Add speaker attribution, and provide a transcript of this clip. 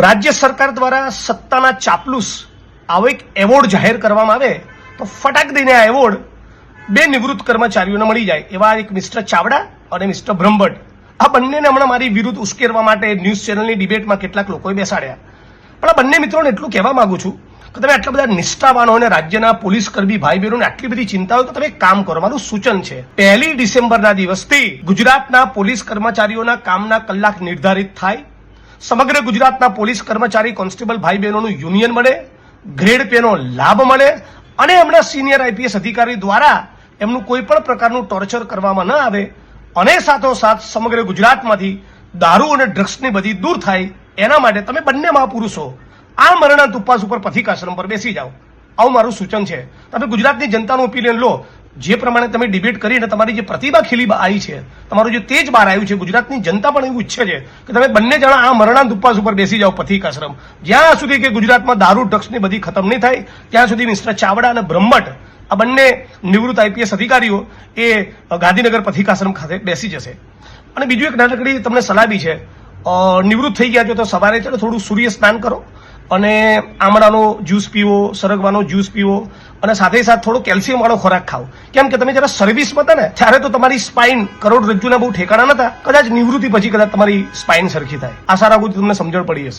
Speaker 1: રાજ્ય સરકાર દ્વારા સત્તાના ચાપલુસ આવો એક એવોર્ડ જાહેર કરવામાં આવે તો ફટાક દઈને આ એવોર્ડ બે નિવૃત્ત કર્મચારીઓને મળી જાય એવા એક મિસ્ટર ચાવડા અને મિસ્ટર બ્રહ્મભટ્ટ. આ બંનેને હમણાં મારી વિરુદ્ધ ઉશ્કેરવા માટે ન્યૂઝ ચેનલની ડિબેટમાં કેટલાક લોકોએ બેસાડ્યા. પણ આ બંને મિત્રોને એટલું કહેવા માંગુ છું કે તમે આટલા બધા નિષ્ઠાવાન અને રાજ્યના પોલીસ કર્મી ભાઈ બહેનોને આટલી બધી ચિંતા હોય તો તમે એક કામ કરો. મારું સૂચન છે, 1 ડિસેમ્બરના દિવસથી ગુજરાતના પોલીસ કર્મચારીઓના કામના કલાક નિર્ધારિત થાય. સમગ્ર ગુજરાતના પોલીસ કર્મચારી કોન્સ્ટેબલ ભાઈ બહેનોનું યુનિયન મળે, ગ્રેડ પેનો લાભ મળે અને એમના સિનિયર આઈપીએસ અધિકારી દ્વારા એમનું કોઈ પણ પ્રકારનું ટોર્ચર કરવામાં ન આવે અને સાથોસાથ સમગ્ર ગુજરાતમાંથી દારૂ અને ડ્રગ્સની બધી દૂર થાય. એના માટે તમે બંને મહાપુરુષો આ મરણાંત ઉપવાસ ઉપર પથિકાશ્રમ પર બેસી જાઓ. આવું મારું સૂચન છે. તમે ગુજરાતની જનતાનું ઓપિનિયન લો. જે પ્રમાણે તમે ડિબેટ કરીને તમારી જે પ્રતિભા ખીલી આવી છે, તમારું જે તેજ બહાર આવ્યું છે, ગુજરાતની જનતા પણ એવું ઈચ્છે છે કે તમે બંને જણા આ મરણાંત ઉપવાસ ઉપર બેસી જાઓ પથિકાશ્રમ. જ્યાં સુધી કે ગુજરાતમાં દારૂ ડ્રગ્સની બધી ખતમ નહીં થાય ત્યાં સુધી મિસ્ટર ચાવડા અને બ્રહ્મભટ્ટ આ બંને નિવૃત્ત આઈપીએસ અધિકારીઓ એ ગાંધીનગર પથિકાશ્રમ ખાતે બેસી જશે. અને બીજું એક નાનકડી તમને સલાહ બી છે, નિવૃત્ત થઈ ગયા છો તો સવારે છે ને થોડું સૂર્ય સ્નાન કરો અને આમળાનો જ્યુસ પીવો, સરગવાનો જ્યુસ પીવો અને સાથે સાથે થોડો કેલ્શિયમ વાળો ખોરાક ખાઓ. કેમ કે તમે જરા સર્વિસમાં હતા ને ત્યારે તો તમારી સ્પાઇન કરોડરજ્જુના બહુ ઠેકાણા નતા. કદાચ નિવૃત્તિ પછી કદાચ તમારી સ્પાઇન સરખી થાય. આશા રાખું તમને સમજણ પડી હશે.